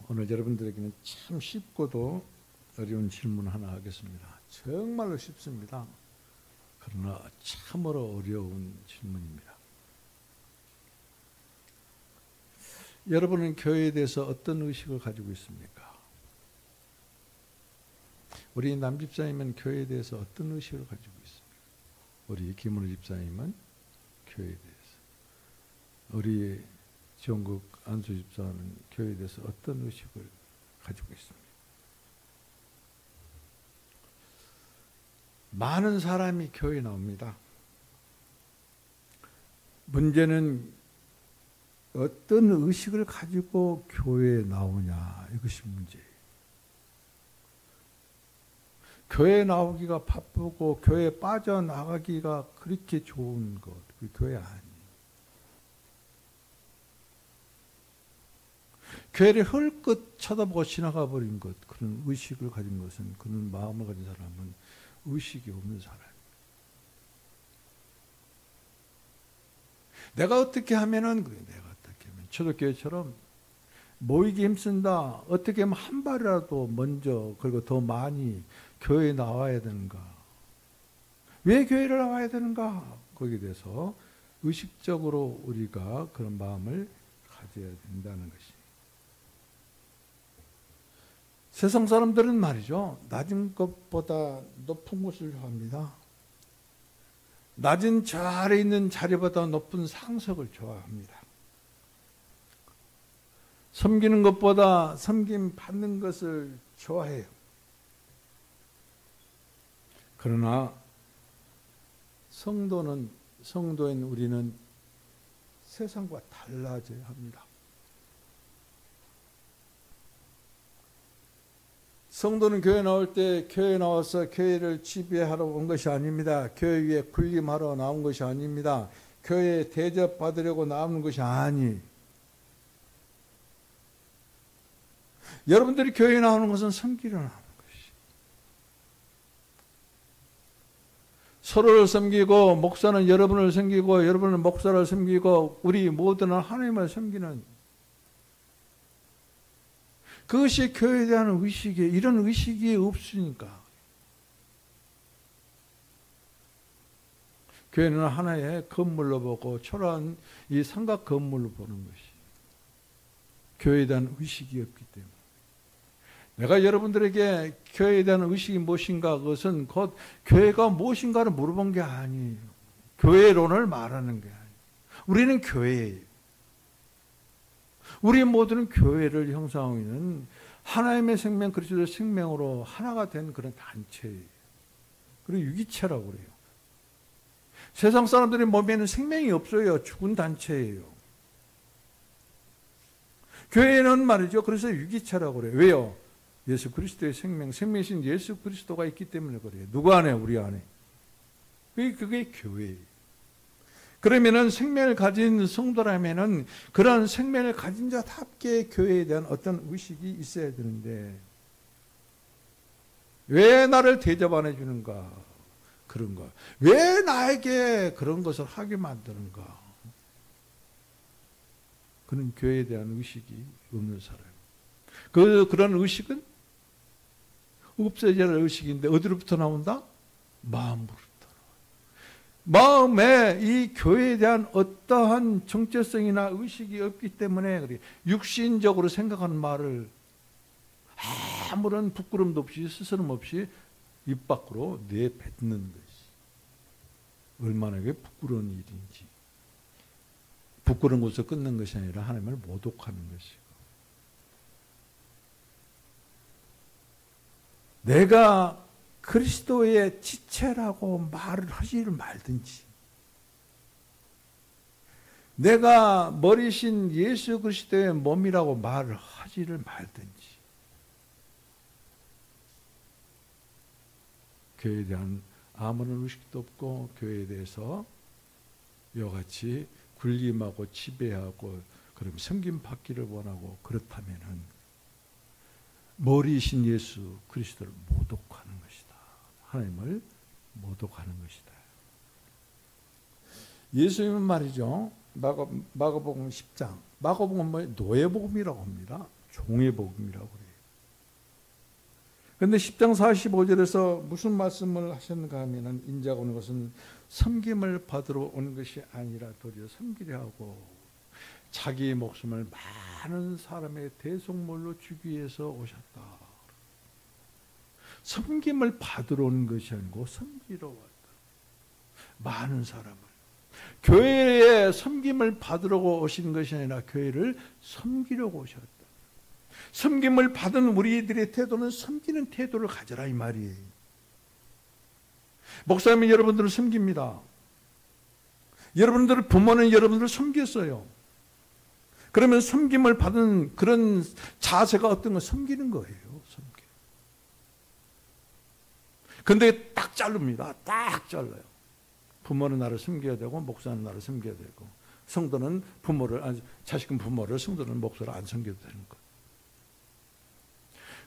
오늘 여러분들에게는 참 쉽고도 어려운 질문 하나 하겠습니다. 정말로 쉽습니다. 그러나 참으로 어려운 질문입니다. 여러분은 교회에 대해서 어떤 의식을 가지고 있습니까? 우리 남 집사님은 교회에 대해서 어떤 의식을 가지고 있습니까? 우리 김은우 집사님은 교회에 대해서, 우리 지원국 안수 집사는 교회에 대해서 어떤 의식을 가지고 있습니까? 많은 사람이 교회에 나옵니다. 문제는 어떤 의식을 가지고 교회에 나오냐, 이것이 문제예요. 교회에 나오기가 바쁘고 교회에 빠져나가기가 그렇게 좋은 것, 그 교회 아니에요. 교회를 헐끗 쳐다보고 지나가 버린 것, 그런 의식을 가진 것은, 그런 마음을 가진 사람은 의식이 없는 사람이에요. 내가 어떻게 하면은, 그래, 내가 어떻게 하면, 초대교회처럼 모이기 힘쓴다, 어떻게 하면 한 발이라도 먼저, 그리고 더 많이 교회에 나와야 되는가? 왜 교회를 나와야 되는가? 거기에 대해서 의식적으로 우리가 그런 마음을 가져야 된다는 것이. 세상 사람들은 말이죠, 낮은 것보다 높은 곳을 좋아합니다. 낮은 저 아래 있는 자리보다 높은 상석을 좋아합니다. 섬기는 것보다 섬김 받는 것을 좋아해요. 그러나 성도인 우리는 세상과 달라져야 합니다. 성도는 교회 나올 때 교회에 나와서 교회를 지배하러 온 것이 아닙니다. 교회 위에 군림하러 나온 것이 아닙니다. 교회에 대접받으려고 나오는 것이 아니에요. 여러분들이 교회에 나오는 것은 섬기려 나오는 것이에요. 서로를 섬기고, 목사는 여러분을 섬기고, 여러분은 목사를 섬기고, 우리 모두는 하나님을 섬기는, 그것이 교회에 대한 의식이에요. 이런 의식이 없으니까. 교회는 하나의 건물로 보고 초라한 이 삼각 건물로 보는 것이, 교회에 대한 의식이 없기 때문에. 내가 여러분들에게 교회에 대한 의식이 무엇인가, 그것은 곧 교회가 무엇인가를 물어본 게 아니에요. 교회론을 말하는 게 아니에요. 우리는 교회예요. 우리 모두는 교회를 형성하고 있는 하나님의 생명, 그리스도의 생명으로 하나가 된 그런 단체예요. 그리고 유기체라고 그래요. 세상 사람들의 몸에는 생명이 없어요. 죽은 단체예요. 교회는 말이죠, 그래서 유기체라고 그래요. 왜요? 예수 그리스도의 생명이신 예수 그리스도가 있기 때문에 그래요. 누구 안에? 우리 안에. 그게 교회예요. 그러면은 생명을 가진 성도라면은 그런 생명을 가진 자답게 교회에 대한 어떤 의식이 있어야 되는데, 왜 나를 대접 안 해주는가? 그런 거. 왜 나에게 그런 것을 하게 만드는가? 그런 교회에 대한 의식이 없는 사람. 그런 의식은 없어져야 할 의식인데 어디로부터 나온다? 마음으로. 마음에 이 교회에 대한 어떠한 정체성이나 의식이 없기 때문에 그래, 육신적으로 생각하는 말을 아무런 부끄럼도 없이 스스럼 없이 입 밖으로 내뱉는 것이 얼마나 부끄러운 일인지. 부끄러운 것을 끊는 것이 아니라 하나님을 모독하는 것이고, 내가 그리스도의 지체라고 말을 하지를 말든지, 내가 머리신 예수 그리스도의 몸이라고 말을 하지를 말든지, 교회에 대한 아무런 의식도 없고 교회에 대해서 이와 같이 군림하고 지배하고 그럼 섬김 받기를 원하고, 그렇다면은 머리이신 예수 그리스도를 모독하는 것이다. 하나님을 모독하는 것이다. 예수님은 말이죠, 마가복음 10장, 마가복음은 노예복음이라고 합니다. 종의 복음이라고 그래요. 그런데 10장 45절에서 무슨 말씀을 하셨는가 하면은 인자가 오는 것은 섬김을 받으러 온 것이 아니라 도리어 섬기려 하고 자기의 목숨을 많은 사람의 대속물로 주기 위해서 오셨다. 섬김을 받으러 온 것이 아니고 섬기러 왔다. 많은 사람을. 교회에 섬김을 받으러 오신 것이 아니라 교회를 섬기려고 오셨다. 섬김을 받은 우리들의 태도는 섬기는 태도를 가져라 이 말이에요. 목사님은 여러분들을 섬깁니다. 여러분들 부모는 여러분들을 섬겼어요. 그러면 섬김을 받은 그런 자세가 어떤 거 섬기는 거예요. 근데 딱 자릅니다. 딱 잘라요. 부모는 나를 섬겨야 되고 목사는 나를 섬겨야 되고 성도는 부모를 자식은 부모를 성도는 목사를 안 섬겨도 되는 것.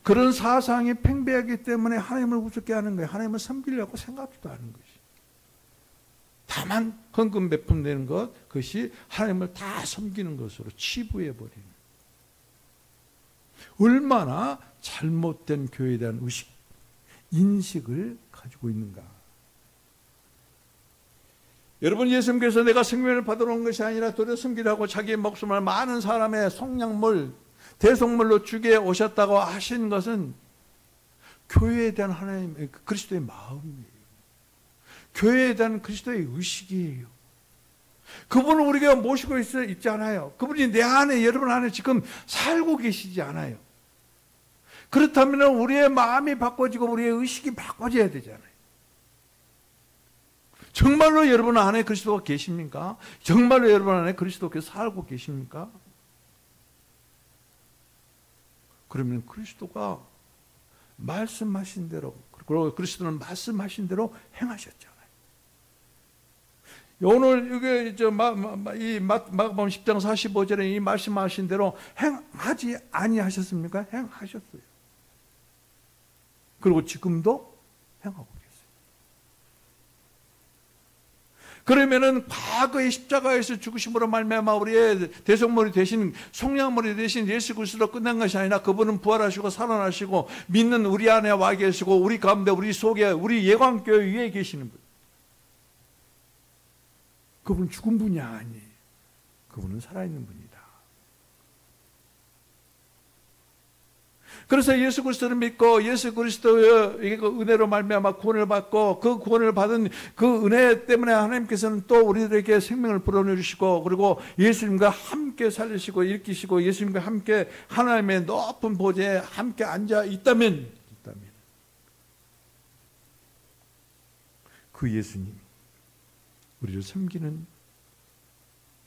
그런 사상이 팽배하기 때문에 하나님을 우습게 하는 거예요. 하나님을 섬기려고 생각도 하는 것이. 다만 헌금 베푼다는 것, 그것이 하나님을 다 섬기는 것으로 치부해 버리는. 얼마나 잘못된 교회에 대한 의식, 인식을 가지고 있는가. 여러분, 예수님께서 내가 생명을 받으러 온 것이 아니라 도리어 섬기라고 자기의 목숨을 많은 사람의 속량물, 대속물로 주게 오셨다고 하신 것은 교회에 대한 하나님의 그리스도의 마음이에요. 교회에 대한 그리스도의 의식이에요. 그분을 우리가 모시고 있지 않아요. 그분이 내 안에, 여러분 안에 지금 살고 계시지 않아요. 그렇다면 우리의 마음이 바꿔지고 우리의 의식이 바꿔져야 되잖아요. 정말로 여러분 안에 그리스도가 계십니까? 정말로 여러분 안에 그리스도께서 살고 계십니까? 그러면 그리스도가 말씀하신 대로, 그리고 그리스도는 말씀하신 대로 행하셨잖아요. 오늘 이게 이 마가복음 10장 45절에 이 말씀하신 대로 행하지 아니하셨습니까? 행하셨어요. 그리고 지금도 행하고 계세요. 그러면은 과거의 십자가에서 죽으심으로 말미암아 우리의 대속물이 되신, 속량물이 되신 예수 그리스도로 끝난 것이 아니라 그분은 부활하시고 살아나시고 믿는 우리 안에 와 계시고 우리 가운데, 우리 속에, 우리 예광교회 위에 계시는 분. 그분은 죽은 분이 아니에요. 그분은 살아있는 분이다. 그래서 예수 그리스도를 믿고 예수 그리스도의 은혜로 말미암아 구원을 받고 그 구원을 받은 그 은혜 때문에 하나님께서는 또 우리들에게 생명을 불어넣으시고 그리고 예수님과 함께 살리시고 일으키시고 예수님과 함께 하나님의 높은 보좌에 함께 앉아 있다면 그 예수님이 우리를 섬기는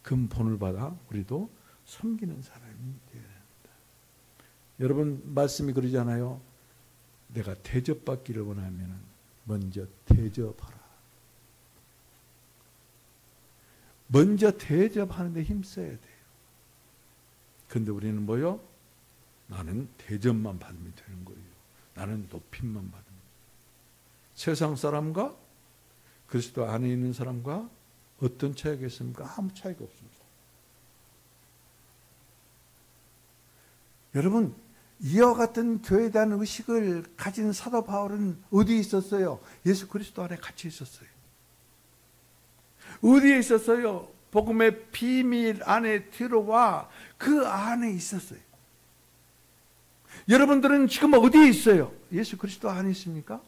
근본을 받아 우리도 섬기는 사람이 되어야 합니다. 여러분, 말씀이 그러잖아요. 내가 대접받기를 원하면 먼저 대접하라. 먼저 대접하는 데 힘써야 돼요. 그런데 우리는 뭐요? 나는 대접만 받으면 되는 거예요. 나는 높임만 받으면 돼요. 세상 사람과 그리스도 안에 있는 사람과 어떤 차이가 있습니까? 아무 차이가 없습니다. 여러분, 이와 같은 교회에 대한 의식을 가진 사도 바울은 어디에 있었어요? 예수 그리스도 안에 갇혀 있었어요. 어디에 있었어요? 복음의 비밀 안에 들어와 그 안에 있었어요. 여러분들은 지금 어디에 있어요? 예수 그리스도 안에 있습니까?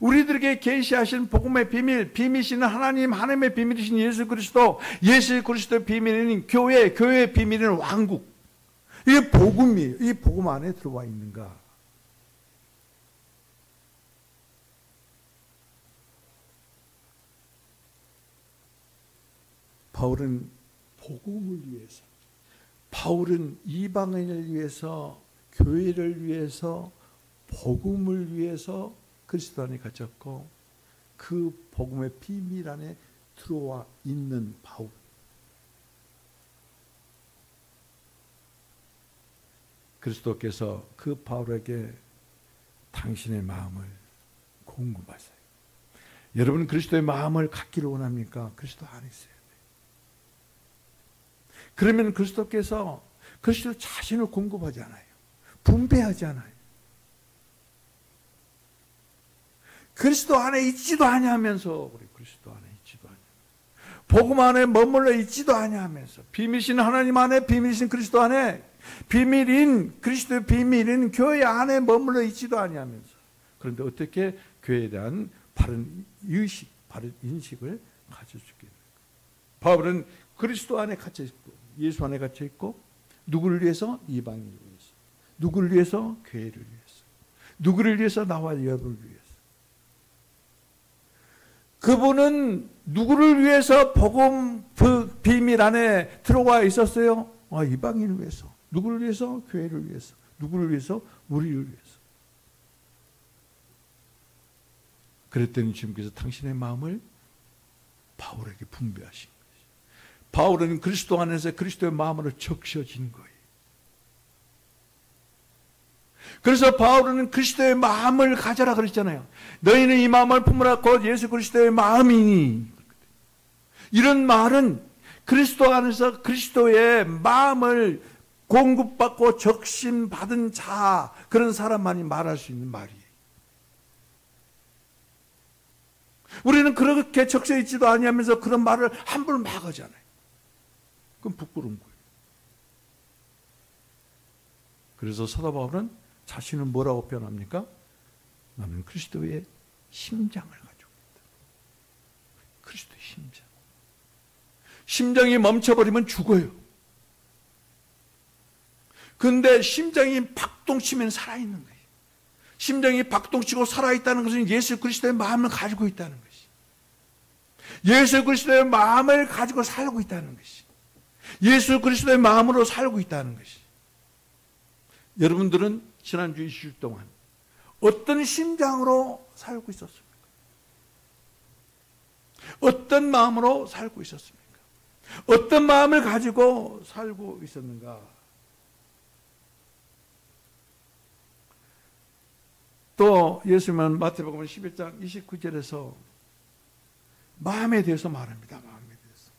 우리들에게 계시하신 복음의 비밀, 비밀이신 하나님, 하나님의 비밀이신 예수 그리스도, 예수 그리스도의 비밀인 교회, 교회의 비밀인 왕국. 이게 복음이에요. 이 복음 안에 들어와 있는가? 바울은 복음을 위해서, 바울은 이방인을 위해서, 교회를 위해서, 복음을 위해서 그리스도 안에 갇혔고 그 복음의 비밀 안에 들어와 있는 바울. 그리스도께서 그 바울에게 당신의 마음을 궁금하세요. 여러분, 그리스도의 마음을 갖기를 원합니까? 그리스도 안에 있어야 돼요. 그러면 그리스도께서 그리스도 자신을 공급하지 않아요. 분배하지 않아요. 그리스도 안에 있지도 아니하면서 우리 그리스도 안에 있지도 아니. 복음 안에 머물러 있지도 아니하면서 비밀신 하나님 안에 비밀신 그리스도 안에 비밀인 그리스도의 비밀인 교회 안에 머물러 있지도 아니하면서 그런데 어떻게 교회에 대한 바른 의식, 바른 인식을 가질 수 있겠는가? 바울은 그리스도 안에 갇혀 있고 예수 안에 갇혀 있고 누구를 위해서? 이방인을 위해서. 누구를 위해서? 교회를 위해서. 누구를 위해서? 나와 여러분을 위해서. 그분은 누구를 위해서 복음 그 비밀 안에 들어와 있었어요? 이방인을 위해서. 누구를 위해서? 교회를 위해서. 누구를 위해서? 우리를 위해서. 그랬더니 주님께서 당신의 마음을 바울에게 분배하신 거예요. 바울은 그리스도 안에서 그리스도의 마음으로 적셔진 거예요. 그래서 바울은 그리스도의 마음을 가져라 그랬잖아요. 너희는 이 마음을 품으라 곧 예수 그리스도의 마음이니. 이런 말은 그리스도 안에서 그리스도의 마음을 공급받고 적신받은 자, 그런 사람만이 말할 수 있는 말이에요. 우리는 그렇게 적셔 있지도 아니하면서 그런 말을 함부로 막 하잖아요. 그건 부끄러운 거예요. 그래서 사도 바울은 자신은 뭐라고 표현합니까? 나는 그리스도의 심장을 가지고 있다. 그리스도의 심장. 심장이 멈춰버리면 죽어요. 그런데 심장이 박동치면 살아있는 거예요. 심장이 박동치고 살아있다는 것은 예수 그리스도의 마음을 가지고 있다는 것이. 예수 그리스도의 마음을 가지고 살고 있다는 것이. 예수 그리스도의 마음으로 살고 있다는 것이. 여러분들은 지난주 2주 동안 어떤 심장으로 살고 있었습니까? 어떤 마음으로 살고 있었습니까? 어떤 마음을 가지고 살고 있었는가? 또 예수님은 마태복음 11장 29절에서 마음에 대해서 말합니다. 마음에 대해서.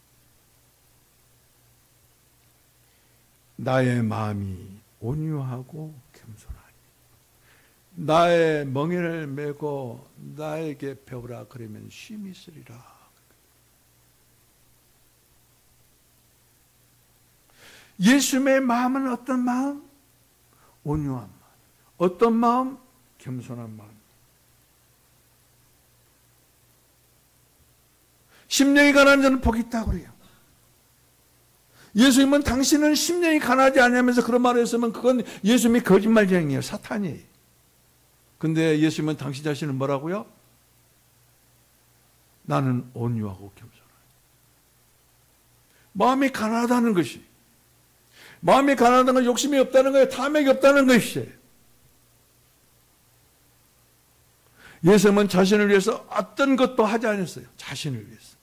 나의 마음이 온유하고 겸손하니 나의 멍에를 메고 나에게 배우라 그러면 쉼이 있으리라. 예수님의 마음은 어떤 마음? 온유한 마음. 어떤 마음? 겸손한 마음. 심령이 가난한 자는 복이 있다고 그래요. 예수님은 당신은 심령이 가난하지 않으면서 그런 말을 했으면 그건 예수님이 거짓말쟁이에요. 사탄이에요. 근데 예수님은 당신 자신을 뭐라고요? 나는 온유하고 겸손하다. 마음이 가난하다는 것이, 마음이 가난하다는 건 욕심이 없다는 거예요. 탐욕이 없다는 것이에요. 예수님은 자신을 위해서 어떤 것도 하지 않았어요. 자신을 위해서.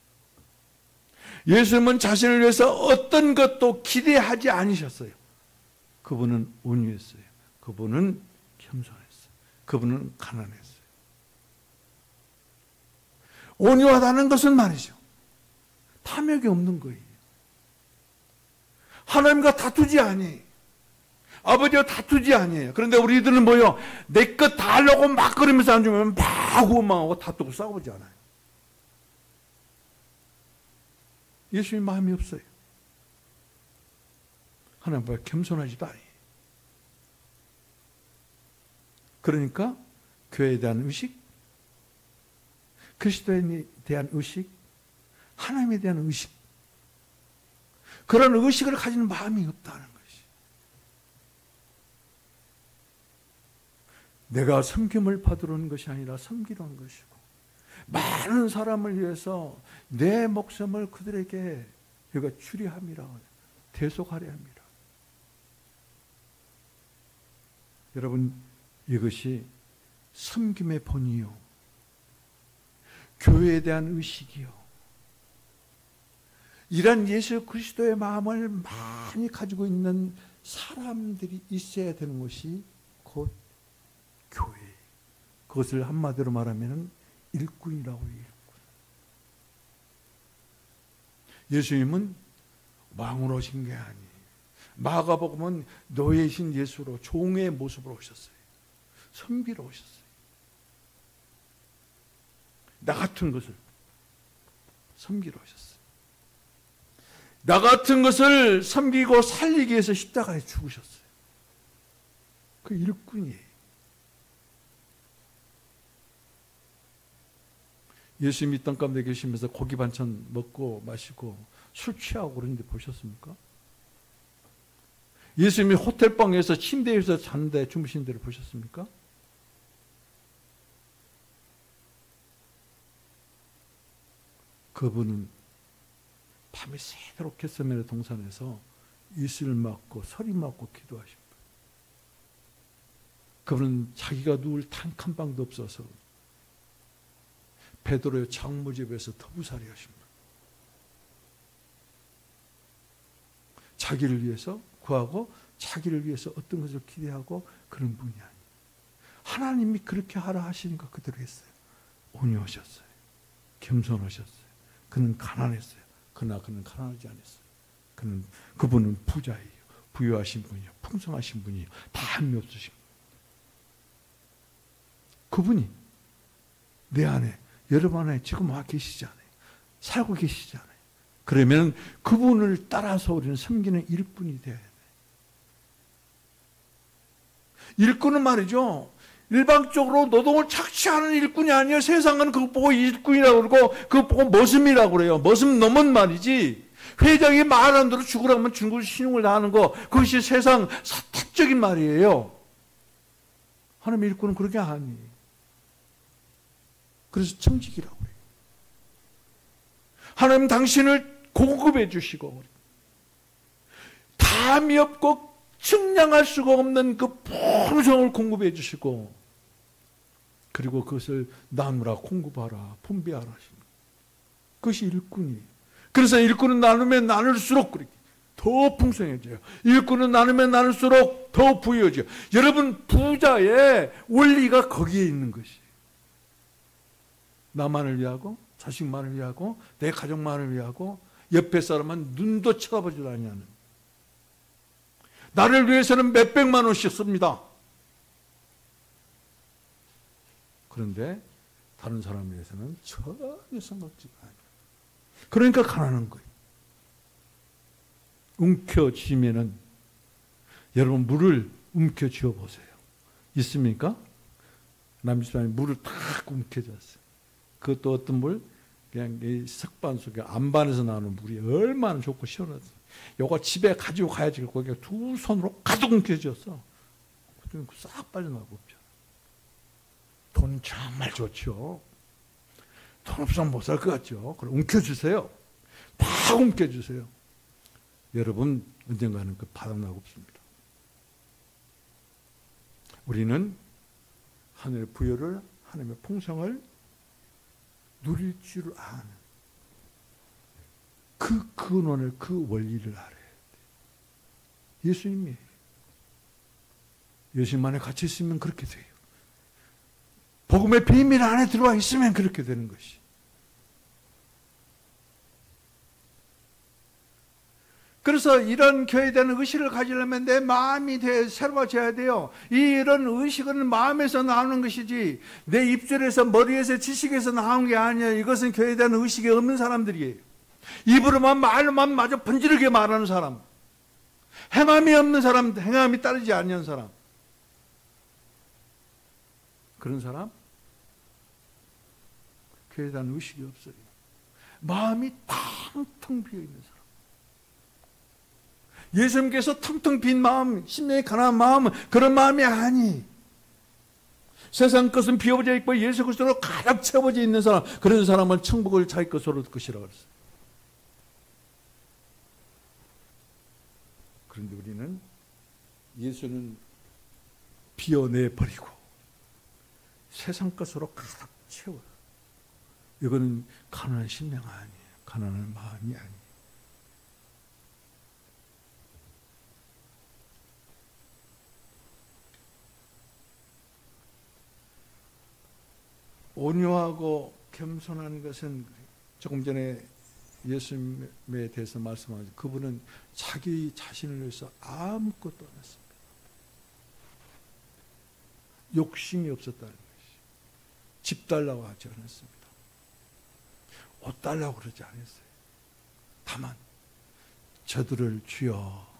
예수님은 자신을 위해서 어떤 것도 기대하지 않으셨어요. 그분은 온유했어요. 그분은 겸손했어요. 그분은 가난했어요. 온유하다는 것은 말이죠. 탐욕이 없는 거예요. 하나님과 다투지 아니에요. 아버지와 다투지 아니에요. 그런데 우리들은 뭐요? 내 것 다 하려고 막 그러면서 안 주면 막 원망하고 다투고 싸우지 않아요. 예수님 마음이 없어요. 하나님과 겸손하지도 않아요. 그러니까 교회에 대한 의식, 그리스도에 대한 의식, 하나님에 대한 의식, 그런 의식을 가지는 마음이 없다는 것이. 내가 섬김을 받으러 온 것이 아니라 섬기러 온 것이고, 많은 사람을 위해서 내 목숨을 그들에게 우리가 추리함이라, 대속하려 합니다. 여러분, 이것이 섬김의 본이요, 교회에 대한 의식이요, 이런 예수 그리스도의 마음을 많이 가지고 있는 사람들이 있어야 되는 것이 곧 교회. 그것을 한마디로 말하면 일꾼이라고 해요. 일꾼. 예수님은 왕으로 오신 게 아니에요. 마가복음은 노예이신 예수로 종의 모습으로 오셨어요. 섬기러 오셨어요. 나 같은 것을 섬기러 오셨어요. 나 같은 것을 섬기고 살리기 위해서 십자가에 죽으셨어요. 그 일꾼이에요. 예수님이 땅 가운데 계시면서 고기 반찬 먹고 마시고 술 취하고 그러는데 보셨습니까? 예수님이 호텔방에서 침대에서 자는데 주무신 데를 보셨습니까? 그분은 밤에 새도록 겟세마네 동산에서 이슬 맞고 서리 맞고 기도하신 분. 그분은 자기가 누울 단칸방도 없어서 베드로의 장모집에서 터부살이 하신 분. 자기를 위해서 구하고 자기를 위해서 어떤 것을 기대하고 그런 분이 아니에요. 하나님이 그렇게 하라 하시니까 그대로 했어요. 온유하셨어요. 겸손하셨어요. 그는 가난했어요. 그러나 그는 가난하지 않았어요. 그분은 부자예요. 부유하신 분이요. 풍성하신 분이요. 다 한미 없으신 분. 그분이 내 안에 여러분 안에 지금 와 계시잖아요. 살고 계시잖아요. 그러면 그분을 따라서 우리는 섬기는 일꾼이 되어야 돼요. 일꾼은 말이죠. 일방적으로 노동을 착취하는 일꾼이 아니에요. 세상은 그거 보고 일꾼이라고 그러고 그거 보고 머슴이라고 그래요. 머슴 놈은 말이지. 회장이 말한 대로 죽으라면 중국 신용을 다하는 거 그것이 세상 사탁적인 말이에요. 하나님 일꾼은 그렇게 아니에요. 그래서 청직이라고 해요. 하나님 당신을 공급해 주시고 담이 없고 측량할 수가 없는 그 풍성을 공급해 주시고 그리고 그것을 나누라 공급하라 분배하라 하십니다. 그것이 일꾼이에요. 그래서 일꾼은 나누면 나눌수록 그렇게 더 풍성해져요. 일꾼은 나누면 나눌수록 더 부유해져요. 여러분 부자의 원리가 거기에 있는 것이에요. 나만을 위하고 자식만을 위하고 내 가족만을 위하고 옆에 사람은 눈도 쳐다보지도 아니하는 나를 위해서는 몇백만 원씩 씁니다. 그런데 다른 사람을 위해서는 전혀 생각지가 않아요. 그러니까 가난한 거예요. 움켜쥐면은 여러분 물을 움켜쥐어 보세요. 있습니까? 남집사람이 물을 탁 움켜쥐었어요. 그것도 어떤 물? 그냥 이 석반 속에 안반에서 나오는 물이 얼마나 좋고 시원하지. 요거 집에 가지고 가야지. 거기가 두 손으로 가득 움켜쥐었어. 싹 빠져나가고 없잖아. 돈 정말 좋죠. 돈 없으면 못 살 것 같죠. 그럼 움켜주세요. 다 움켜주세요. 여러분 언젠가는 그 바닥나고 없습니다. 우리는 하늘의 부여를 하나님의 풍성을 누릴 줄 아는 그 근원을 그 원리를 알아야 돼. 예수님이에요. 예수님 안에 같이 있으면 그렇게 돼요. 복음의 비밀 안에 들어와 있으면 그렇게 되는 것이. 그래서 이런 교회에 대한 의식을 가지려면 내 마음이 새로워져야 돼요. 이런 의식은 마음에서 나오는 것이지 내 입술에서 머리에서 지식에서 나온 게 아니에요. 이것은 교회에 대한 의식이 없는 사람들이에요. 입으로만 말로만 마저 번지르게 말하는 사람, 행함이 없는 사람, 행함이 따르지 않는 사람, 그런 사람 교회에 대한 의식이 없어요. 마음이 텅텅 비어있는 사람. 예수님께서 텅텅 빈 마음, 심령이 가난한 마음은 그런 마음이 아니. 세상 것은 비워져 있고 예수 그리스도로 가득 채워져 있는 사람, 그런 사람은 천국을 자기 것으로 얻을 것이라고 그랬어요. 그런데 우리는 예수는 비워내버리고 세상 것으로 가득 채워요. 이거는 가난한 심령 아니에요. 가난한 마음이 아니에요. 온유하고 겸손한 것은 조금 전에 예수님에 대해서 말씀하죠. 그분은 자기 자신을 위해서 아무것도 안 했습니다. 욕심이 없었다는 것이. 집 달라고 하지 않았습니다. 옷 달라고 그러지 않았어요. 다만 저들을 주여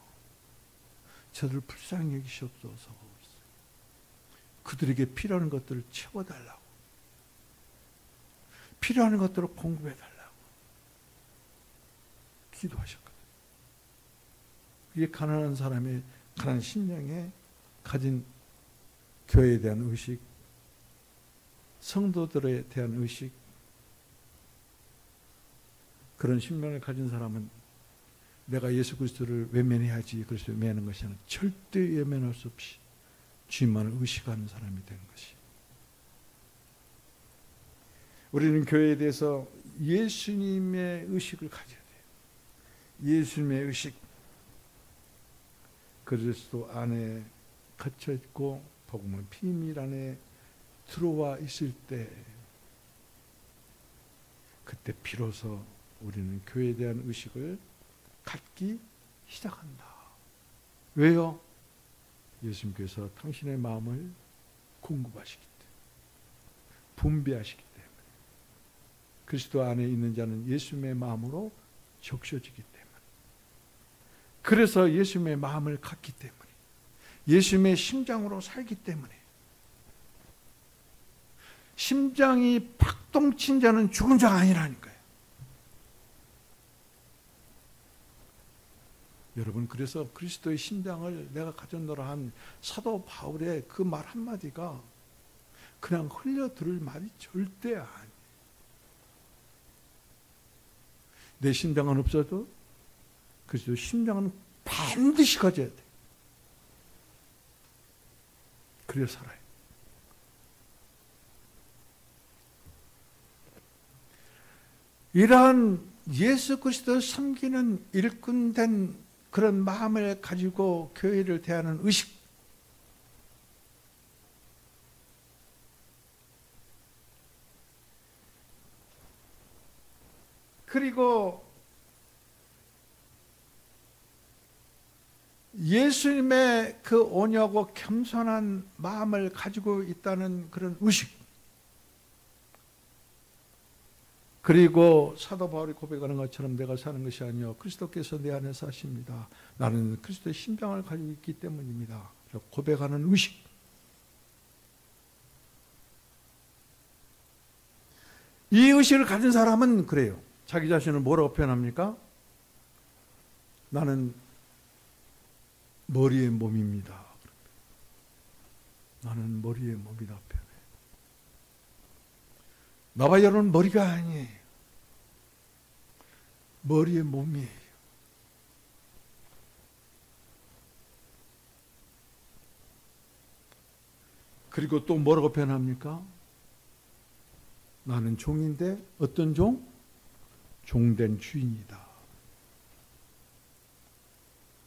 저들을 불쌍히 여기시옵소서. 그들에게 필요한 것들을 채워달라고, 필요한 것들을 공급해달라고 기도하셨거든요. 이게 가난한 사람의 가난한 심령에 가진 교회에 대한 의식, 성도들에 대한 의식, 그런 심령을 가진 사람은 내가 예수 그리스도를 외면해야지 그리스도를 외면하는 것이 아니라 절대 외면할 수 없이 주님만을 의식하는 사람이 되는 것이. 우리는 교회에 대해서 예수님의 의식을 가져야 돼요. 예수님의 의식. 그리스도 안에 갇혀 있고 복음의 비밀 안에 들어와 있을 때, 그때 비로소 우리는 교회에 대한 의식을 갖기 시작한다. 왜요? 예수님께서 당신의 마음을 공급하시기 때문에, 분배하시기 때문에. 그리스도 안에 있는 자는 예수님의 마음으로 적셔지기 때문에. 그래서 예수님의 마음을 갖기 때문에, 예수님의 심장으로 살기 때문에. 심장이 박동친 자는 죽은 자가 아니라니까요. 여러분, 그래서 그리스도의 심장을 내가 가졌노라 한 사도 바울의 그 말 한마디가 그냥 흘려 들을 말이 절대 아니에요. 내 심장은 없어도 그리스도의 심장은 반드시 가져야 돼. 그래야 살아요. 이러한 예수 그리스도를 섬기는 일꾼된 그런 마음을 가지고 교회를 대하는 의식, 그리고 예수님의 그 온유하고 겸손한 마음을 가지고 있다는 그런 의식, 그리고 사도 바울이 고백하는 것처럼 내가 사는 것이 아니요 그리스도께서 내 안에 사십니다. 나는 그리스도의 심장을 가지고 있기 때문입니다. 고백하는 의식. 이 의식을 가진 사람은 그래요. 자기 자신을 뭐라고 표현합니까? 나는 머리의 몸입니다. 나는 머리의 몸이다 표현해. 나와 여러분 머리가 아니에요. 머리의 몸이에요. 그리고 또 뭐라고 표현합니까? 나는 종인데 어떤 종? 종된 주인이다.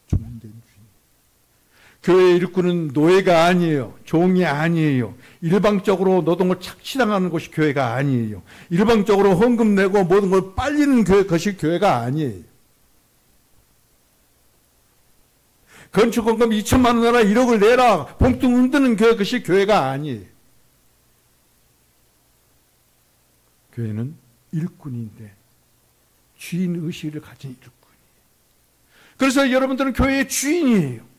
종된 주인. 교회 일꾼은 노예가 아니에요. 종이 아니에요. 일방적으로 노동을 착취당하는 것이 교회가 아니에요. 일방적으로 헌금 내고 모든 걸 빨리는 것이 교회가 아니에요. 건축헌금 2천만 원 내라 1억을 내라 봉투 흔드는 것이 교회가 아니에요. 교회는 일꾼인데 주인 의식을 가진 일꾼이에요. 그래서 여러분들은 교회의 주인이에요.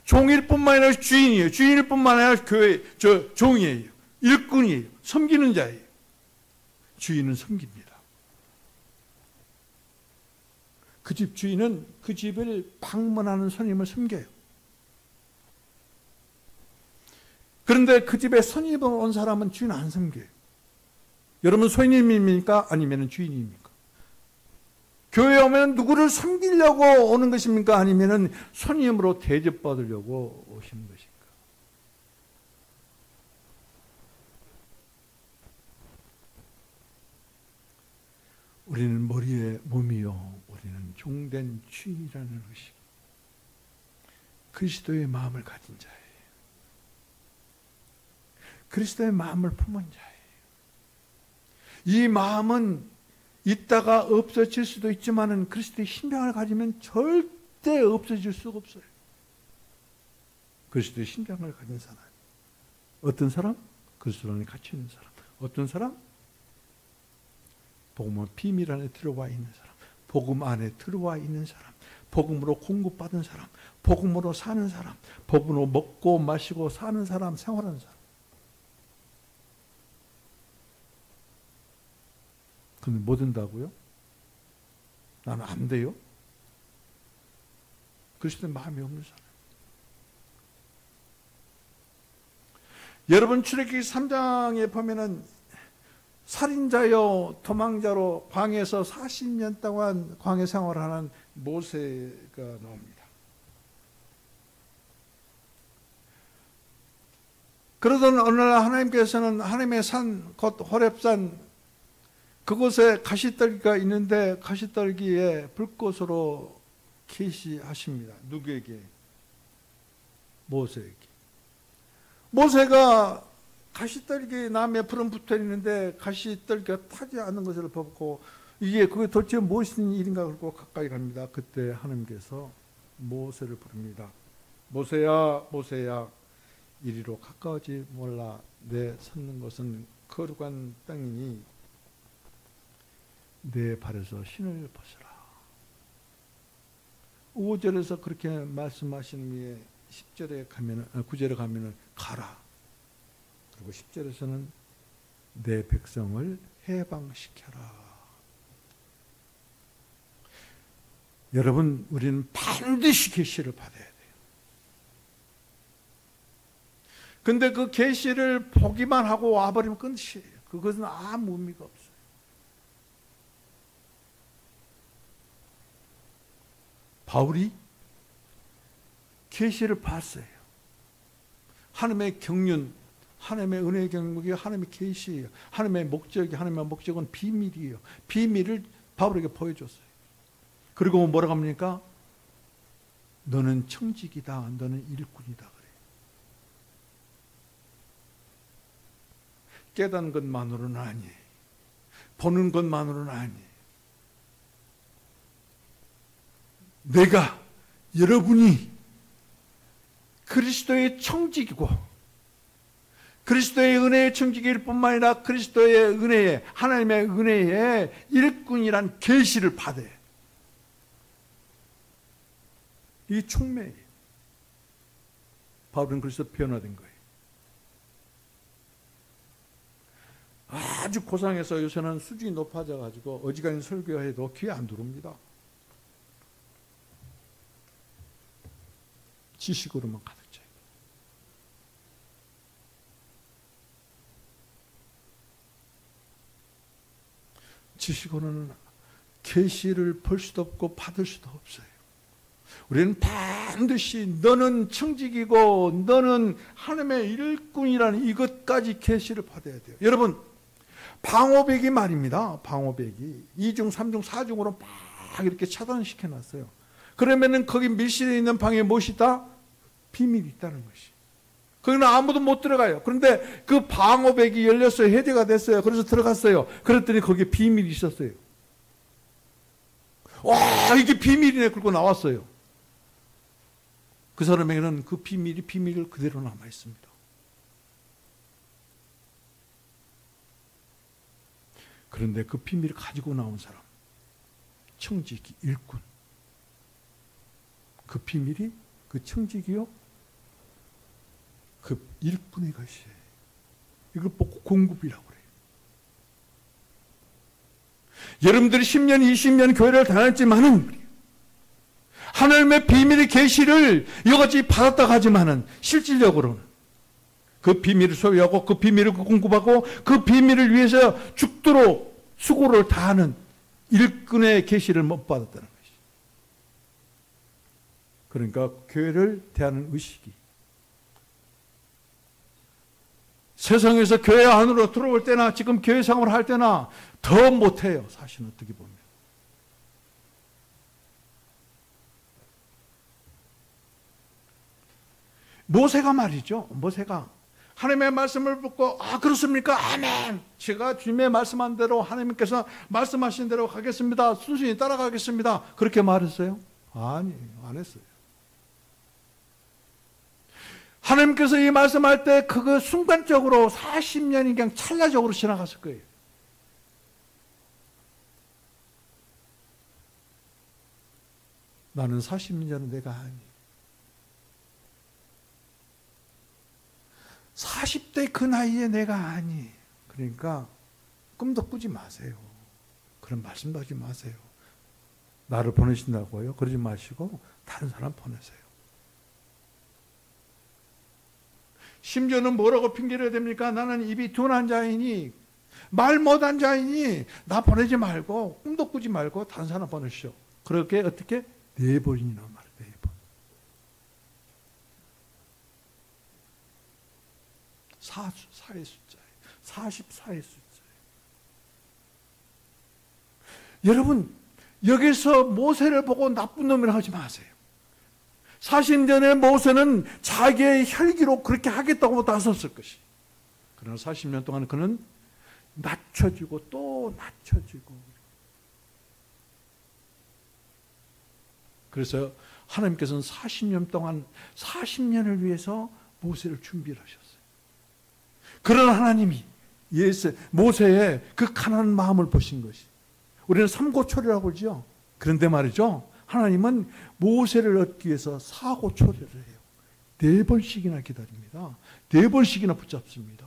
종일 뿐만 아니라 주인이에요. 주인일 뿐만 아니라 교회, 종이에요. 일꾼이에요. 섬기는 자예요. 주인은 섬깁니다. 그 집 주인은 그 집을 방문하는 손님을 섬겨요. 그런데 그 집에 손님을 온 사람은 주인 안 섬겨요. 여러분 손님입니까? 아니면 주인입니까? 교회에 오면 누구를 섬기려고 오는 것입니까? 아니면 손님으로 대접받으려고 오시는 것입니까? 우리는 머리의 몸이요 우리는 종된 주인이라는 의식, 그리스도의 마음을 가진 자예요. 그리스도의 마음을 품은 자예요. 이 마음은 있다가 없어질 수도 있지만은 그리스도의 심장을 가지면 절대 없어질 수가 없어요. 그리스도의 심장을 가진 사람. 어떤 사람? 그리스도 안에 갇혀 있는 사람. 어떤 사람? 복음의 비밀 안에 들어와 있는 사람. 복음 안에 들어와 있는 사람. 복음으로 공급받은 사람. 복음으로 사는 사람. 복음으로 먹고 마시고 사는 사람, 생활하는 사람. 근데 뭐 된다고요? 나는 안 돼요? 그리스도의 마음이 없는 사람. 여러분 출애굽기 3장에 보면은 살인자요 도망자로 광야에서 40년 동안 광야 생활을 하는 모세가 나옵니다. 그러던 어느 날 하나님께서는 하나님의 산, 곧 호렙산 그곳에 가시떨기가 있는데 가시떨기에 불꽃으로 계시하십니다. 누구에게? 모세에게. 모세가 가시떨기 나무에 불은 붙어 있는데 가시떨기가 타지 않는 것을 보고 이게 그게 도대체 무슨 일인가 그러고 가까이 갑니다. 그때 하나님께서 모세를 부릅니다. 모세야, 모세야, 이리로 가까워지 몰라. 내 섰는 것은 거룩한 땅이니 내 발에서 신을 벗어라. 5절에서 그렇게 말씀하신 후에 10절에 가면은, 9절에 가면은 가라. 그리고 10절에서는 내 백성을 해방시켜라. 여러분, 우리는 반드시 계시를 받아야 돼요. 근데 그 계시를 보기만 하고 와버리면 끝이에요. 그것은 아무 의미가 없어요. 바울이 계시를 봤어요. 하나님의 경륜, 하나님의 은혜의 경륜이 하나님의 계시예요. 하나님의 목적이, 하나님의 목적은 비밀이에요. 비밀을 바울에게 보여줬어요. 그리고 뭐라고 합니까? 너는 청직이다, 너는 일꾼이다 그래요. 깨닫는 것만으로는 아니에요. 보는 것만으로는 아니에요. 내가, 여러분이 그리스도의 청직이고 그리스도의 은혜의 청직일 뿐만 아니라 그리스도의 은혜에, 하나님의 은혜에 일꾼이란 계시를 받아야 해요. 이 총매예요. 바울은 그래서 변화된 거예요. 아주 고상해서 요새는 수준이 높아져가지고 어지간히 설교해도 귀에 안 들어옵니다. 지식으로만 가득 차요. 지식으로는 계시를 볼 수도 없고 받을 수도 없어요. 우리는 반드시 너는 청직이고 너는 하나님의 일꾼이라는 이것까지 계시를 받아야 돼요. 여러분, 방호백이 말입니다. 방호백이 2중, 3중, 4중으로 막 이렇게 차단시켜 놨어요. 그러면은 거기 밀실에 있는 방에 무엇이 있다? 비밀이 있다는 것이. 거기는 아무도 못 들어가요. 그런데 그 방호백이 열렸어요. 해제가 됐어요. 그래서 들어갔어요. 그랬더니 거기에 비밀이 있었어요. 와, 이게 비밀이네. 그러고 나왔어요. 그 사람에게는 그 비밀이 비밀 그대로 남아 있습니다. 그런데 그 비밀을 가지고 나온 사람, 청지기, 일꾼, 그 비밀이 그 청지기요, 그 일꾼의 것이에요. 이걸 보고 공급이라고 그래요. 여러분들이 10년, 20년 교회를 다녔지만은 하나님의 비밀의 계시를 이것까지 받았다고 하지만은 실질적으로는 그 비밀을 소유하고 그 비밀을 공급하고 그 비밀을 위해서 죽도록 수고를 다하는 일꾼의 계시를 못 받았다는 것이죠. 그러니까 교회를 대하는 의식이 세상에서 교회 안으로 들어올 때나 지금 교회 생활을 할 때나 더 못해요. 사실은 어떻게 보면. 모세가 말이죠. 모세가 하나님의 말씀을 듣고 그렇습니까? 아멘. 제가 주님의 말씀한 대로 하나님께서 말씀하신 대로 가겠습니다. 순순히 따라가겠습니다. 그렇게 말했어요? 아니, 안 했어요. 하나님께서 이 말씀할 때 그거 순간적으로 40년이 그냥 찰나적으로 지나갔을 거예요. 나는 40년은 내가 아니. 40대 그 나이에 내가 아니. 그러니까 꿈도 꾸지 마세요. 그런 말씀도 하지 마세요. 나를 보내신다고요? 그러지 마시고 다른 사람 보내세요. 심지어는 뭐라고 핑계를 댑니까? 나는 입이 둔한 자이니, 말 못한 자이니 나 보내지 말고 꿈도 꾸지 말고 다른 사람 보내시오. 그렇게 어떻게? 4번이나 말해. 4번. 4의 숫자예요. 44의 숫자예요. 여러분, 여기서 모세를 보고 나쁜 놈이라고 하지 마세요. 40년의 모세는 자기의 혈기로 그렇게 하겠다고 나섰을 것이. 그러나 40년 동안 그는 낮춰지고 또 낮춰지고. 그래서 하나님께서는 40년 동안 40년을 위해서 모세를 준비를 하셨어요. 그런 하나님이 모세의 그 가난한 마음을 보신 것이. 우리는 삼고초려라고 그러죠. 그런데 말이죠. 하나님은 모세를 얻기 위해서 사고초려를 해요. 4번씩이나 기다립니다. 4번씩이나 붙잡습니다.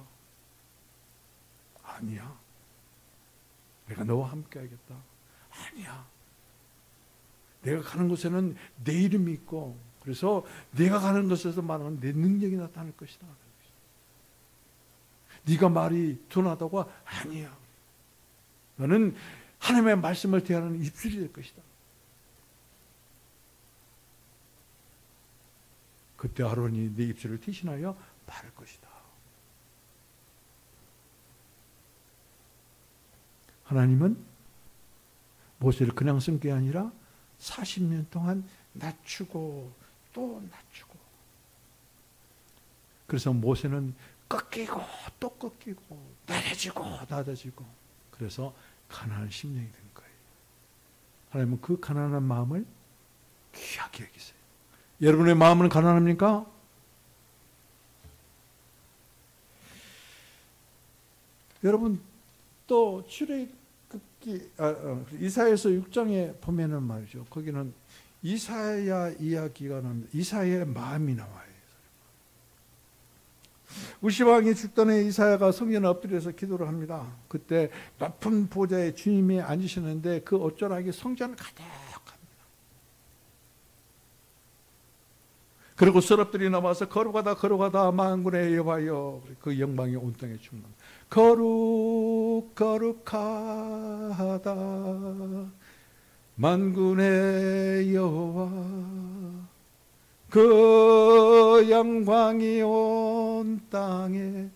아니야. 내가 너와 함께 하겠다. 아니야. 내가 가는 곳에는 내 이름이 있고, 그래서 내가 가는 곳에서 말하는 내 능력이 나타날 것이다. 네가 말이 둔하다고? 아니야. 너는 하나님의 말씀을 대하는 입술이 될 것이다. 그때 아론이 네 입술을 대신하여 말할 것이다. 하나님은 모세를 그냥 쓴 게 아니라 40년 동안 낮추고 또 낮추고. 그래서 모세는 꺾이고 또 꺾이고 낮아지고 낮아지고. 그래서 가난한 심령이 된 거예요. 하나님은 그 가난한 마음을 귀하게 여기세요. 여러분의 마음은 가난합니까? 여러분 또 출애굽기 이사야서 6장에 보면은 말이죠. 거기는 이사야 이야기가 나옵니다. 이사야의 마음이 나와요. 우시왕이 죽던 해 이사야가 성전에 엎드려서 기도를 합니다. 그때 높은 보좌에 주님이 앉으셨는데 그 어쩌라기 성전을 가득합니다. 그리고 서랍들이 나와서 거룩하다 만군의 여호와여, 그 영광이 온 땅에 충만. 거룩하다 만군의 여호와, 그 영광이 온 땅에.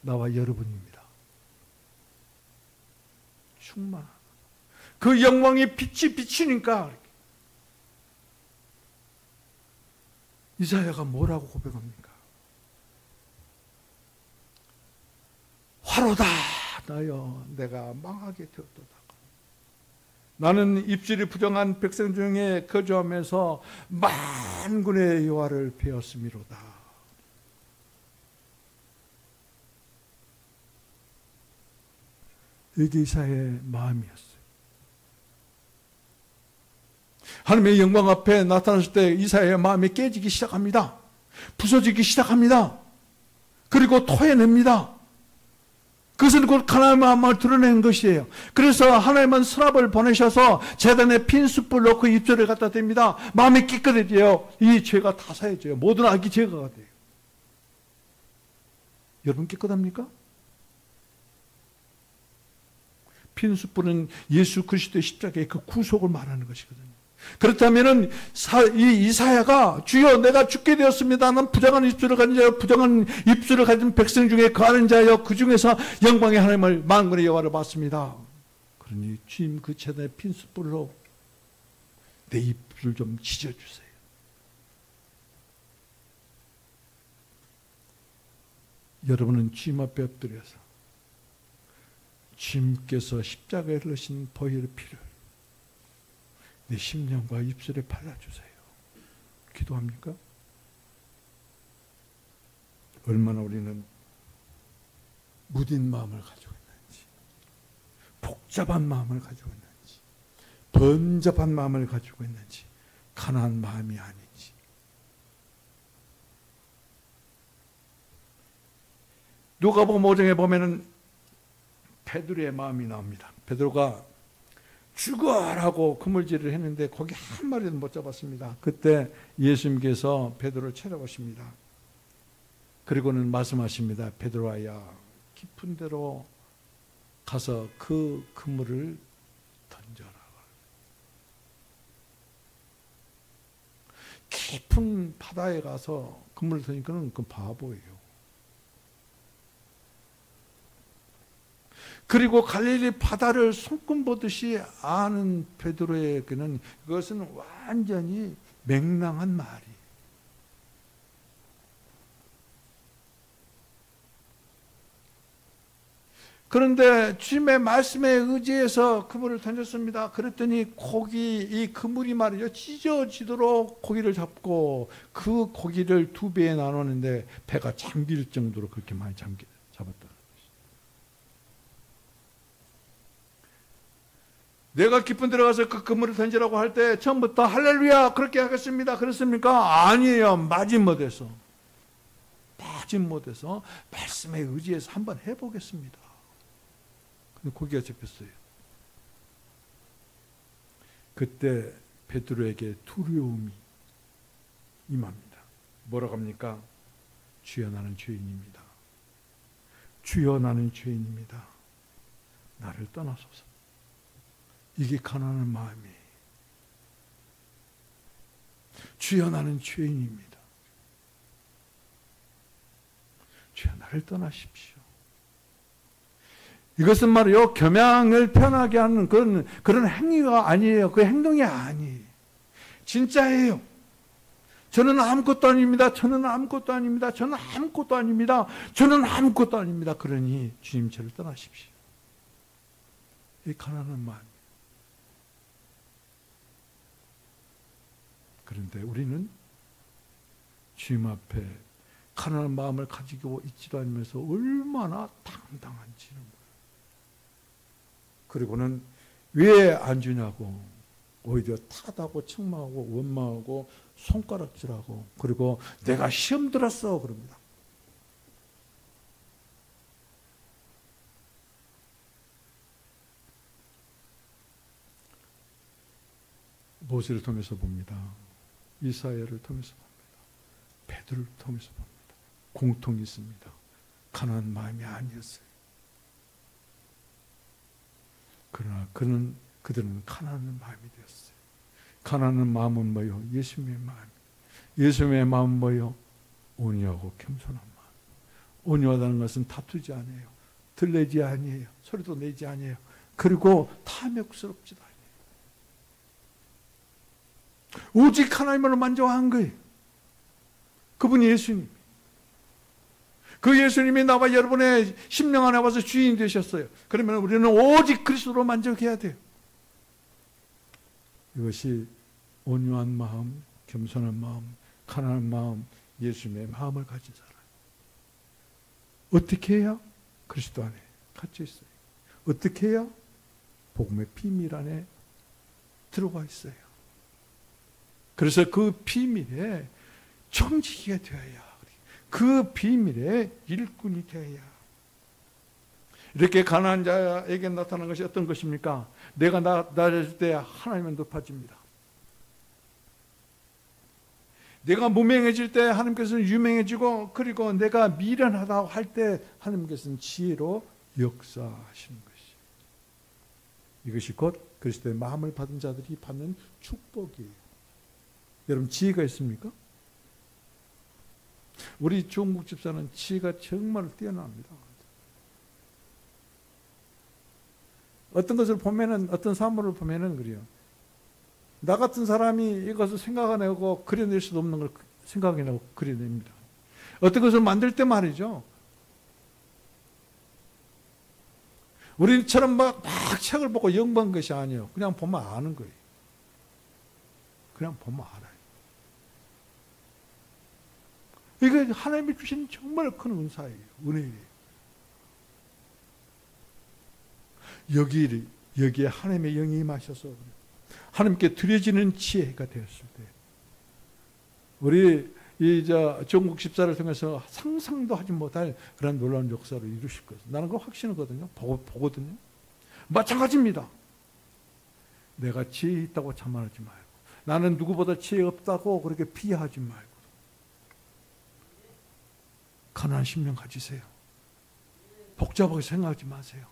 나와 여러분입니다. 충만하다. 그 영광이 빛이 비치니까. 이사야가 뭐라고 고백합니까? 화로다 나여 내가 망하게 되었도다. 나는 입술이 부정한 백성 중에 거주하면서 만군의 여호와를 배웠음이로다. 이게 이사야의 마음이었어요. 하나님의 영광 앞에 나타났을 때 이사야의 마음이 깨지기 시작합니다. 부서지기 시작합니다. 그리고 토해냅니다. 그것은 곧 하나님의 마음을 드러내는 것이에요. 그래서 하나님은 스랍을 보내셔서 제단에 핀 숯불 넣고 입술을 갖다 댑니다. 마음이 깨끗해져요. 이 죄가 다 사해져요. 모든 악이 제거가 돼요. 여러분 깨끗합니까? 핀 숯불은 예수 그리스도의 십자가의 그 구속을 말하는 것이거든요. 그렇다면은 이 이사야가 주여 내가 죽게 되었습니다. 난 부정한 입술을 가진 자여, 부정한 입술을 가진 백성 중에 거하는 자여, 그 중에서 영광의 하나님을 만군의 여호와를 봤습니다. 그러니 주님 그 제단의 핀 숯불로 내 입술 좀 찢어주세요. 여러분은 주님 앞에 엎드려서 주님께서 십자가에 흘리신 보혈의 피를 내 심령과 입술에 발라주세요. 기도합니까? 얼마나 우리는 무딘 마음을 가지고 있는지, 복잡한 마음을 가지고 있는지, 번잡한 마음을 가지고 있는지, 가난한 마음이 아닌지. 누가복음 5장에 보면은 베드로의 마음이 나옵니다. 베드로가 죽어라고 그물질을 했는데 고기 한 마리도 못 잡았습니다. 그때 예수님께서 베드로를 찾아오십니다. 그리고는 말씀하십니다. 베드로야, 깊은 데로 가서 그 그물을 던져라. 깊은 바다에 가서 그물을 던지니까는 그 바보예요. 그리고 갈릴리 바다를 손금 보듯이 아는 베드로에게는 그것은 완전히 맹랑한 말이. 그런데 주님의 말씀에 의지해서 그물을 던졌습니다. 그랬더니 이 그물이 말이죠, 찢어지도록 고기를 잡고 그 고기를 2배에 나누는데 배가 잠길 정도로 그렇게 많이 잡았다. 내가 깊은 데 들어가서 그 그물을 던지라고 할 때 처음부터 할렐루야 그렇게 하겠습니다 그랬습니까? 아니에요. 마지못해서 말씀에 의지해서 한번 해보겠습니다. 근데 고기가 잡혔어요. 그때 베드로에게 두려움이 임합니다. 뭐라고 합니까? 주여 나는 죄인입니다. 주여 나는 죄인입니다. 나를 떠나소서. 이게 가난한 마음이에요. 주여 나는 죄인입니다. 주여 나를 떠나십시오. 이것은 말이요, 겸양을 편하게 하는 그런 행위가 아니에요. 그 행동이 아니에요. 진짜예요. 저는 아무것도 아닙니다. 저는 아무것도 아닙니다. 저는 아무것도 아닙니다. 저는 아무것도 아닙니다. 그러니 주님 저를 떠나십시오. 이 가난한 마음. 그런데 우리는 주님 앞에 가난한 마음을 가지고 있지도 않으면서 얼마나 당당한지는 몰라요. 그리고는 왜 안 주냐고 오히려 탓하고 책망하고 원망하고 손가락질하고, 그리고 내가 시험 들었어 그럽니다. 모세를 통해서 봅니다. 이사야를 통해서 봅니다. 베드로를 통해서 봅니다. 공통이 있습니다. 가난한 마음이 아니었어요. 그러나 그들은 가난한 마음이 되었어요. 가난한 마음은 뭐요? 예수님의 마음. 예수님의 마음은 뭐요? 온유하고 겸손한 마음. 온유하다는 것은 다투지 않아요. 들내지 아니에요. 소리도 내지 아니에요. 그리고 탐욕스럽지도 않아요. 오직 하나님을 만족한 거예요. 그분이 예수님. 그 예수님이 나와 여러분의 심령 안에 와서 주인이 되셨어요. 그러면 우리는 오직 그리스도로 만족해야 돼요. 이것이 온유한 마음, 겸손한 마음, 가난한 마음, 예수님의 마음을 가진 사람. 어떻게 해야? 그리스도 안에 갇혀 있어요. 어떻게 해야? 복음의 비밀 안에 들어가 있어요. 그래서 그 비밀에 청지기가 되어야, 그 비밀의 일꾼이 되어야. 이렇게 가난한 자에게 나타난 것이 어떤 것입니까? 내가 낮아질 때 하나님은 높아집니다. 내가 무명해질 때 하나님께서는 유명해지고, 그리고 내가 미련하다고 할 때 하나님께서는 지혜로 역사하시는 것이. 이것이 곧 그리스도의 마음을 받은 자들이 받는 축복이에요. 여러분, 지혜가 있습니까? 우리 조은국 집사는 지혜가 정말 뛰어납니다. 어떤 것을 보면은, 어떤 사물을 보면은 그래요. 나 같은 사람이 이것을 생각해내고 그려낼 수도 없는 걸 생각해내고 그려냅니다. 어떤 것을 만들 때 말이죠. 우리처럼 막 책을 보고 연구한 것이 아니에요. 그냥 보면 아는 거예요. 그냥 보면 알아요. 이게 하나님이 주신 정말 큰 은사예요. 은혜예요. 여기에 하나님의 영이 임하셔서 하나님께 드려지는 지혜가 되었을 때 우리 전국 집사를 통해서 상상도 하지 못할 그런 놀라운 역사를 이루실 것을 나는 그거 확신하거든요. 보거든요. 마찬가지입니다. 내가 지혜 있다고 자만하지 말고 나는 누구보다 지혜 없다고 그렇게 비하하지 말고 가난한 심령 가지세요. 복잡하게 생각하지 마세요.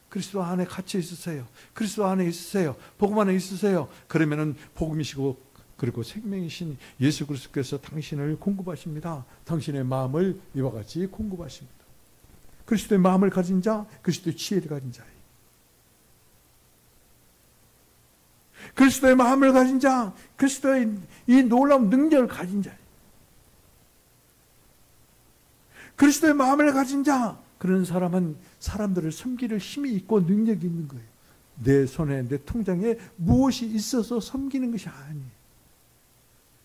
그리스도 안에 갇혀 있으세요. 그리스도 안에 있으세요. 복음 안에 있으세요. 그러면은 복음이시고 그리고 생명이신 예수 그리스도께서 당신을 공급하십니다. 당신의 마음을 이와 같이 공급하십니다. 그리스도의 마음을 가진 자, 그리스도의 지혜를 가진 자예요. 그리스도의 마음을 가진 자, 그리스도의 이 놀라운 능력을 가진 자예요. 그리스도의 마음을 가진 자, 그런 사람은 사람들을 섬기는 힘이 있고 능력이 있는 거예요. 내 손에 내 통장에 무엇이 있어서 섬기는 것이 아니에요.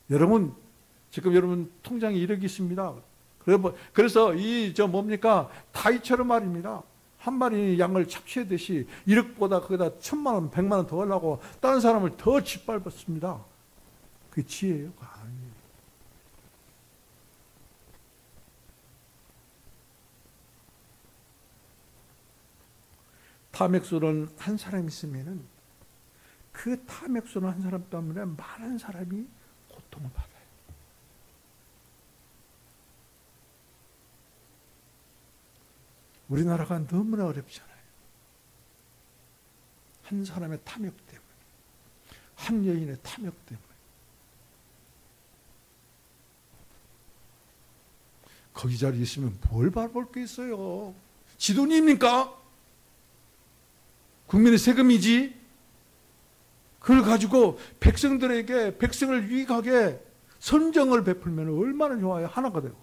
여러분 지금 여러분 통장에 1억이 있습니다. 그래서 뭡니까 다이처럼 말입니다. 한 마리 양을 착취하듯이 1억보다 거기다 1000만 원, 100만 원 더 하려고 다른 사람을 더 짓밟았습니다. 그게 지혜예요? 아니에요. 탐욕스러운 한 사람이 있으면은 그 탐욕스러운 한 사람 때문에 많은 사람이 고통을 받아요. 우리나라가 너무나 어렵잖아요. 한 사람의 탐욕 때문에, 한 여인의 탐욕 때문에. 거기 자리에 있으면 뭘 바라볼 게 있어요? 지 돈입니까? 국민의 세금이지. 그걸 가지고 백성을 유익하게 선정을 베풀면 얼마나 좋아요. 하나가 되고.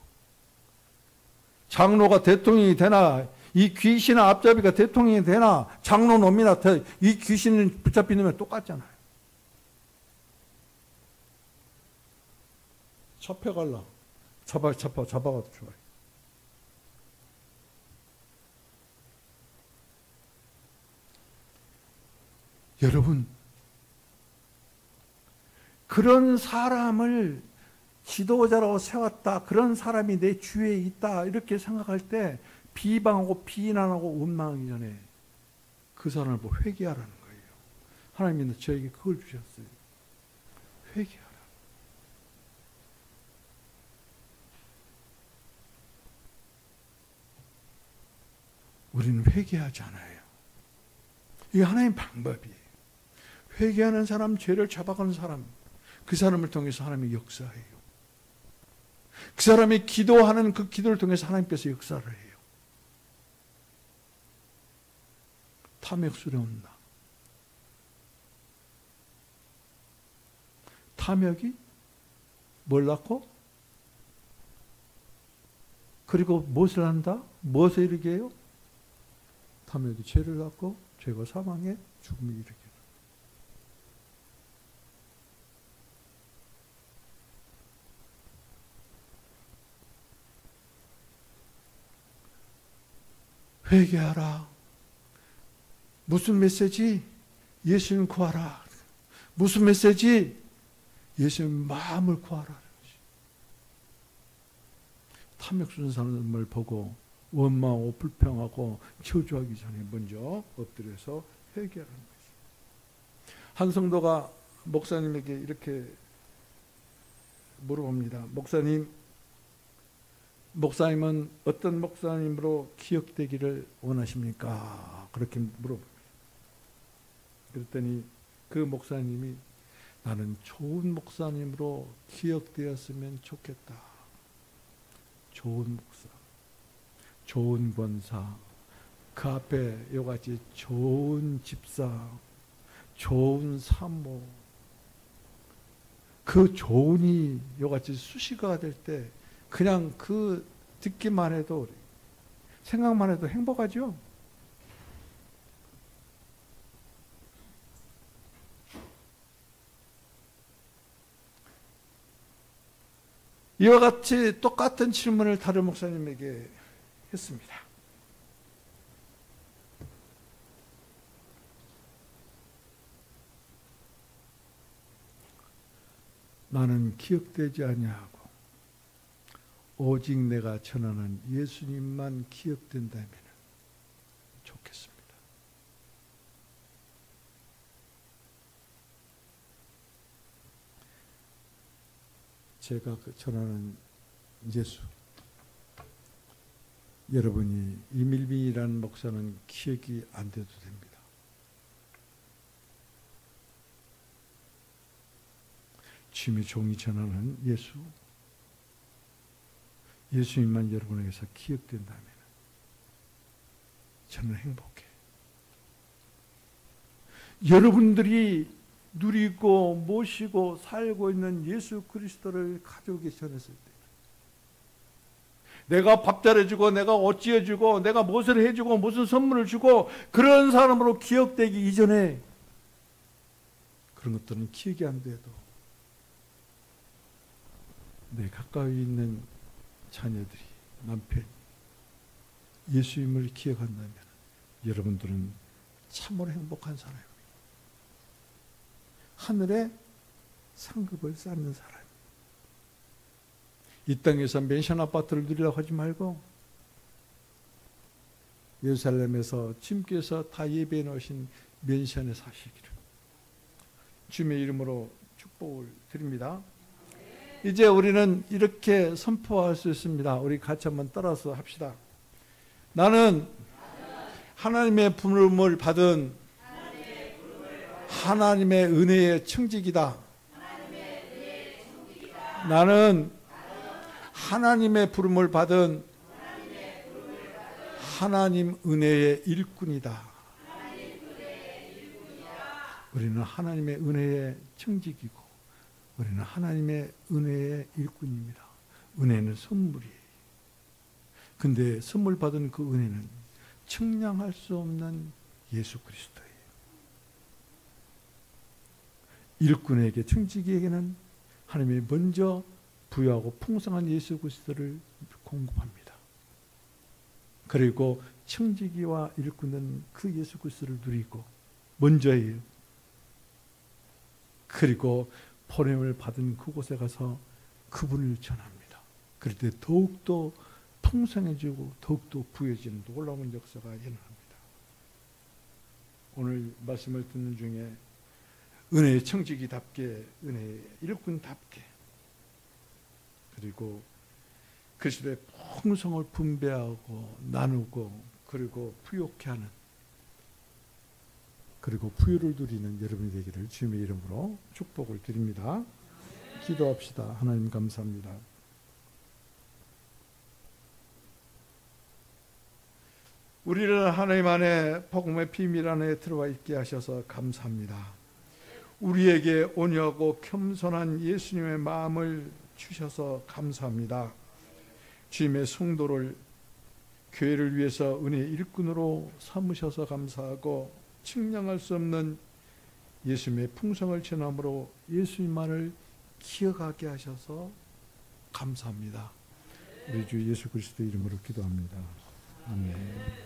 장로가 대통령이 되나 이 귀신의 앞잡이가 대통령이 되나 장로 놈이나 이 귀신을 붙잡히 놓으면 똑같잖아요. 잡혀갈라. 잡아가도 좋아요. 여러분, 그런 사람을 지도자라고 세웠다. 그런 사람이 내 주위에 있다. 이렇게 생각할 때 비방하고 비난하고 원망하기 전에 그 사람을 보고 회개하라는 거예요. 하나님이 저에게 그걸 주셨어요. 회개하라. 우리는 회개하지 않아요. 이게 하나님 방법이에요. 회개하는 사람, 죄를 잡아가는 사람, 그 사람을 통해서 하나님이 역사해요. 그 사람이 기도하는 그 기도를 통해서 하나님께서 역사를 해요. 탐욕스러운 나. 탐욕이 뭘 낳고? 그리고 무엇을 한다? 무엇을 이르게 해요? 탐욕이 죄를 낳고 죄가 사망에 죽음을 이르게 해요. 회개하라. 무슨 메시지? 예수님 구하라. 무슨 메시지? 예수님 마음을 구하라. 탐욕스러운 사람을 보고 원망하고 불평하고 저주하기 전에 먼저 엎드려서 회개하는 것이. 한 성도가 목사님에게 이렇게 물어봅니다. 목사님은 어떤 목사님으로 기억되기를 원하십니까? 그렇게 물어봅니다. 그랬더니 그 목사님이 나는 좋은 목사님으로 기억되었으면 좋겠다. 좋은 목사, 좋은 권사, 그 앞에 이같이 좋은 집사, 좋은 사모, 그 좋은이 이같이 수식어가 될 때 그냥 그 듣기만 해도 생각만 해도 행복하죠. 이와 같이 똑같은 질문을 다른 목사님에게 했습니다. 나는 기억되지 아니하고 오직 내가 전하는 예수님만 기억된다면 좋겠습니다. 제가 전하는 예수, 여러분이 이밀빈이라는 목사는 기억이 안 돼도 됩니다. 주님의 종이 전하는 예수, 예수님만 여러분에게서 기억된다면 저는 행복해. 여러분들이 누리고 모시고 살고 있는 예수 그리스도를 가족에게 전했을 때, 내가 밥 잘해주고 내가 옷 지어주고 내가 무엇을 해주고 무슨 선물을 주고 그런 사람으로 기억되기 이전에 그런 것들은 기억이 안 돼도 내 가까이 있는 자녀들이, 남편이 예수님을 기억한다면 여러분들은 참으로 행복한 사람입니다. 하늘에 상급을 쌓는 사람. 이 땅에서 맨션 아파트를 누리려고 하지 말고 예루살렘에서 주님께서 다 예배해 놓으신 맨션에 사시기를 주님의 이름으로 축복을 드립니다. 이제 우리는 이렇게 선포할 수 있습니다. 우리 같이 한번 따라서 합시다. 나는 하나님의 부름을 받은 하나님의 은혜의 청직이다. 나는 하나님의 부름을 받은 하나님 은혜의 일꾼이다. 우리는 하나님의 은혜의 청직이고 우리는 하나님의 은혜의 일꾼입니다. 은혜는 선물이에요. 근데 선물 받은 그 은혜는 측량할 수 없는 예수 그리스도예요. 일꾼에게, 청지기에게는 하나님이 먼저 부유하고 풍성한 예수 그리스도를 공급합니다. 그리고 청지기와 일꾼은 그 예수 그리스도를 누리고 먼저예요. 그리고 보냄을 받은 그곳에 가서 그분을 전합니다. 그럴 때 더욱더 풍성해지고 더욱더 부유해지는 놀라운 역사가 일어납니다. 오늘 말씀을 듣는 중에 은혜의 청지기답게, 은혜의 일꾼답게, 그리고 그리스도의 풍성을 분배하고 나누고 그리고 부욕케 하는, 그리고 부유를 누리는 여러분이 되기를 주님의 이름으로 축복을 드립니다. 기도합시다. 하나님 감사합니다. 우리를 하나님 안에 복음의 비밀 안에 들어와 있게 하셔서 감사합니다. 우리에게 온유하고 겸손한 예수님의 마음을 주셔서 감사합니다. 주님의 성도를, 교회를 위해서 은혜의 일꾼으로 삼으셔서 감사하고 측량할 수 없는 예수님의 풍성을 전함으로 예수님만을 기억하게 하셔서 감사합니다. 우리 주 예수 그리스도 이름으로 기도합니다. 아멘.